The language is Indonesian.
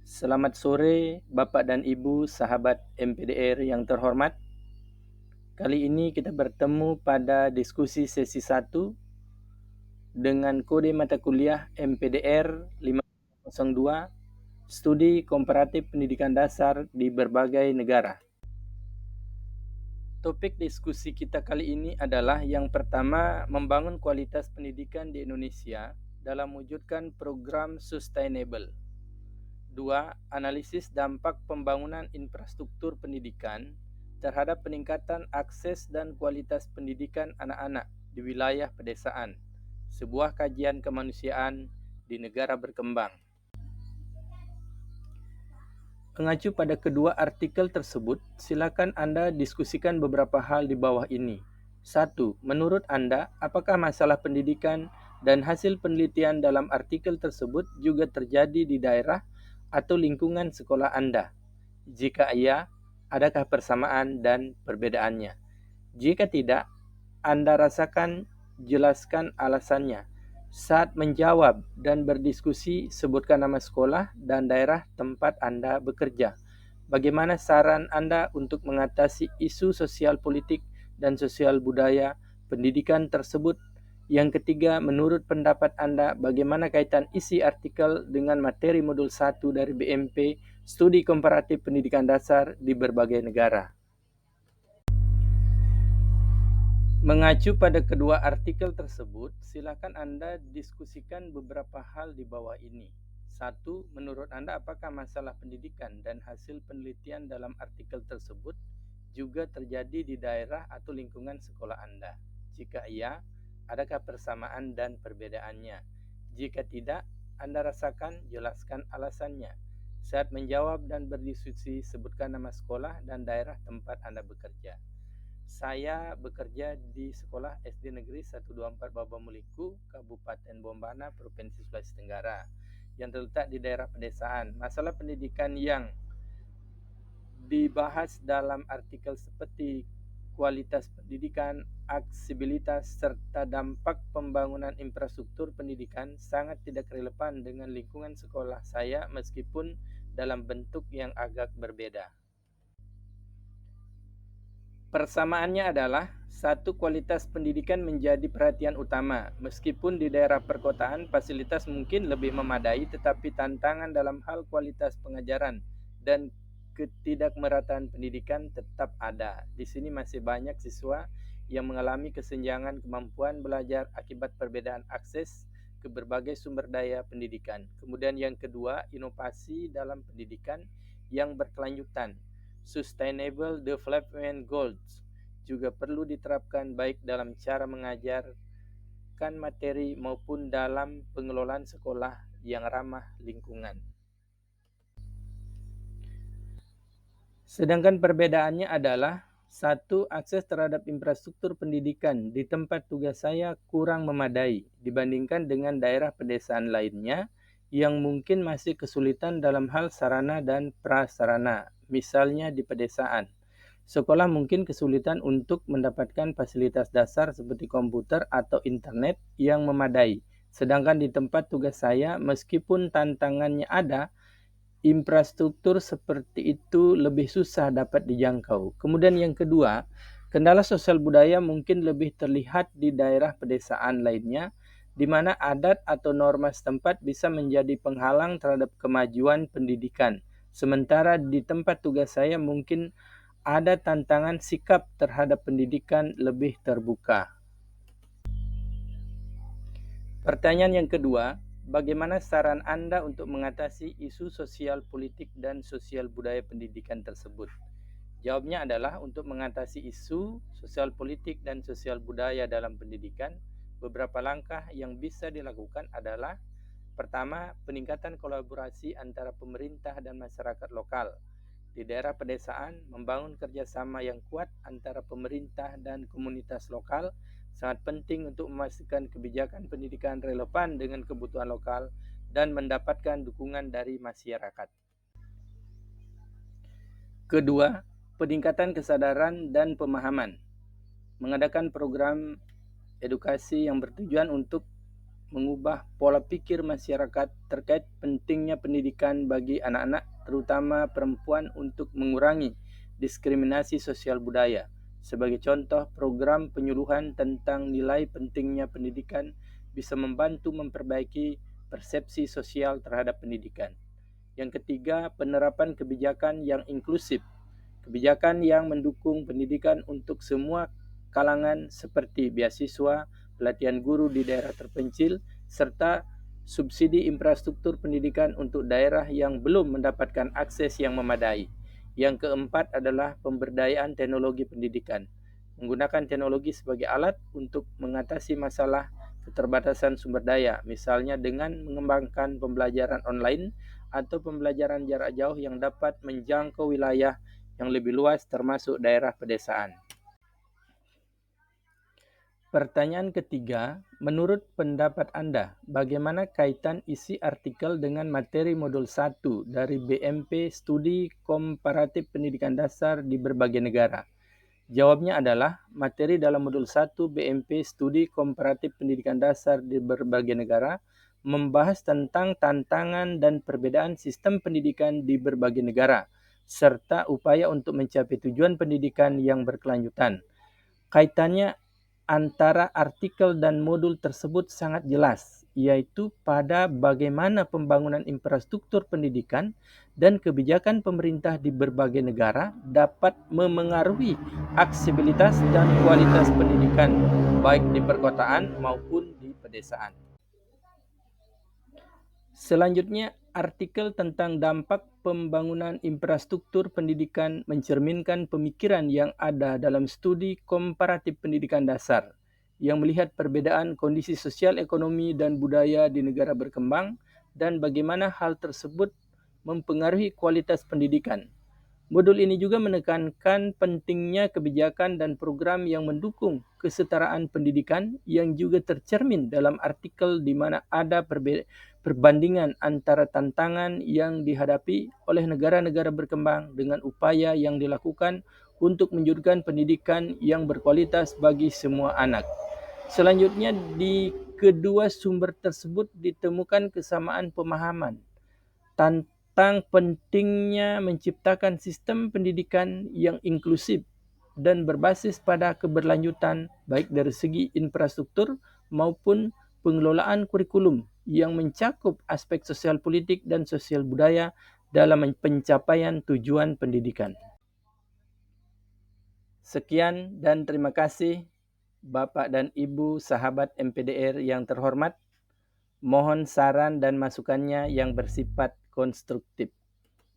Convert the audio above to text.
Selamat sore, Bapak dan Ibu, sahabat MPDR yang terhormat. Kali ini kita bertemu pada diskusi sesi 1 dengan kode mata kuliah MPDR 502, Studi Komparatif Pendidikan Dasar di Berbagai Negara. Topik diskusi kita kali ini adalah yang pertama, membangun kualitas pendidikan di Indonesia dalam mewujudkan program sustainable. 2. Analisis dampak pembangunan infrastruktur pendidikan terhadap peningkatan akses dan kualitas pendidikan anak-anak di wilayah pedesaan, sebuah kajian kemanusiaan di negara berkembang. Mengacu pada kedua artikel tersebut, silakan Anda diskusikan beberapa hal di bawah ini. 1. Menurut Anda, apakah masalah pendidikan dan hasil penelitian dalam artikel tersebut juga terjadi di daerah atau lingkungan sekolah Anda? Jika iya, adakah persamaan dan perbedaannya? Jika tidak, Anda rasakan, jelaskan alasannya. Saat menjawab dan berdiskusi, sebutkan nama sekolah dan daerah tempat Anda bekerja. Bagaimana saran Anda untuk mengatasi isu sosial politik dan sosial budaya pendidikan tersebut? Yang ketiga, menurut pendapat Anda, bagaimana kaitan isi artikel dengan materi modul 1 dari BMP, Studi Komparatif Pendidikan Dasar di Berbagai Negara? Mengacu pada kedua artikel tersebut, silakan Anda diskusikan beberapa hal di bawah ini. 1. Menurut Anda, apakah masalah pendidikan dan hasil penelitian dalam artikel tersebut juga terjadi di daerah atau lingkungan sekolah Anda? Jika iya, adakah persamaan dan perbedaannya? Jika tidak, Anda rasakan, jelaskan alasannya. Saat menjawab dan berdiskusi, sebutkan nama sekolah dan daerah tempat Anda bekerja. Saya bekerja di Sekolah SD Negeri 124 Babamuliku, Kabupaten Bombana, Provinsi Sulawesi Tenggara, yang terletak di daerah pedesaan. Masalah pendidikan yang dibahas dalam artikel seperti kualitas pendidikan, aksesibilitas, serta dampak pembangunan infrastruktur pendidikan sangat tidak relevan dengan lingkungan sekolah saya meskipun dalam bentuk yang agak berbeda. Persamaannya adalah, satu, kualitas pendidikan menjadi perhatian utama. Meskipun di daerah perkotaan fasilitas mungkin lebih memadai, tetapi tantangan dalam hal kualitas pengajaran dan ketidakmerataan pendidikan tetap ada. Di sini masih banyak siswa yang mengalami kesenjangan kemampuan belajar akibat perbedaan akses ke berbagai sumber daya pendidikan. Kemudian yang kedua, inovasi dalam pendidikan yang berkelanjutan. Sustainable Development Goals juga perlu diterapkan baik dalam cara mengajarkan materi maupun dalam pengelolaan sekolah yang ramah lingkungan. Sedangkan perbedaannya adalah, satu, akses terhadap infrastruktur pendidikan di tempat tugas saya kurang memadai dibandingkan dengan daerah pedesaan lainnya yang mungkin masih kesulitan dalam hal sarana dan prasarana. Misalnya di pedesaan, sekolah mungkin kesulitan untuk mendapatkan fasilitas dasar seperti komputer atau internet yang memadai. Sedangkan di tempat tugas saya, meskipun tantangannya ada, infrastruktur seperti itu lebih susah dapat dijangkau. Kemudian yang kedua, kendala sosial budaya mungkin lebih terlihat di daerah pedesaan lainnya, di mana adat atau norma setempat bisa menjadi penghalang terhadap kemajuan pendidikan. Sementara di tempat tugas saya mungkin ada tantangan sikap terhadap pendidikan lebih terbuka. Pertanyaan yang kedua, bagaimana saran Anda untuk mengatasi isu sosial politik dan sosial budaya pendidikan tersebut? Jawabnya adalah, untuk mengatasi isu sosial politik dan sosial budaya dalam pendidikan, beberapa langkah yang bisa dilakukan adalah, pertama, peningkatan kolaborasi antara pemerintah dan masyarakat lokal. Di daerah pedesaan, membangun kerjasama yang kuat antara pemerintah dan komunitas lokal sangat penting untuk memastikan kebijakan pendidikan relevan dengan kebutuhan lokal dan mendapatkan dukungan dari masyarakat. Kedua, peningkatan kesadaran dan pemahaman. Mengadakan program edukasi yang bertujuan untuk mengubah pola pikir masyarakat terkait pentingnya pendidikan bagi anak-anak, terutama perempuan, untuk mengurangi diskriminasi sosial budaya. Sebagai contoh, program penyuluhan tentang nilai pentingnya pendidikan bisa membantu memperbaiki persepsi sosial terhadap pendidikan. Yang ketiga, penerapan kebijakan yang inklusif. Kebijakan yang mendukung pendidikan untuk semua kalangan seperti beasiswa, pelatihan guru di daerah terpencil, serta subsidi infrastruktur pendidikan untuk daerah yang belum mendapatkan akses yang memadai. Yang keempat adalah pemberdayaan teknologi pendidikan. Menggunakan teknologi sebagai alat untuk mengatasi masalah keterbatasan sumber daya, misalnya dengan mengembangkan pembelajaran online atau pembelajaran jarak jauh yang dapat menjangkau wilayah yang lebih luas termasuk daerah pedesaan. Pertanyaan ketiga, menurut pendapat Anda, bagaimana kaitan isi artikel dengan materi modul 1 dari BMP Studi Komparatif Pendidikan Dasar di berbagai negara? Jawabnya adalah, materi dalam modul 1 BMP Studi Komparatif Pendidikan Dasar di berbagai negara membahas tentang tantangan dan perbedaan sistem pendidikan di berbagai negara, serta upaya untuk mencapai tujuan pendidikan yang berkelanjutan. Kaitannya antara artikel dan modul tersebut sangat jelas, yaitu pada bagaimana pembangunan infrastruktur pendidikan dan kebijakan pemerintah di berbagai negara dapat memengaruhi aksesibilitas dan kualitas pendidikan, baik di perkotaan maupun di pedesaan. Selanjutnya, artikel tentang dampak pembangunan infrastruktur pendidikan mencerminkan pemikiran yang ada dalam studi komparatif pendidikan dasar, yang melihat perbedaan kondisi sosial, ekonomi, dan budaya di negara berkembang, dan bagaimana hal tersebut mempengaruhi kualitas pendidikan. Modul ini juga menekankan pentingnya kebijakan dan program yang mendukung kesetaraan pendidikan, yang juga tercermin dalam artikel di mana ada perbandingan antara tantangan yang dihadapi oleh negara-negara berkembang dengan upaya yang dilakukan untuk menjadikan pendidikan yang berkualitas bagi semua anak. Selanjutnya, di kedua sumber tersebut ditemukan kesamaan pemahaman tentang pentingnya menciptakan sistem pendidikan yang inklusif dan berbasis pada keberlanjutan, baik dari segi infrastruktur maupun pengelolaan kurikulum yang mencakup aspek sosial politik dan sosial budaya dalam pencapaian tujuan pendidikan. Sekian dan terima kasih Bapak dan Ibu sahabat MPDR yang terhormat. Mohon saran dan masukannya yang bersifat konstruktif.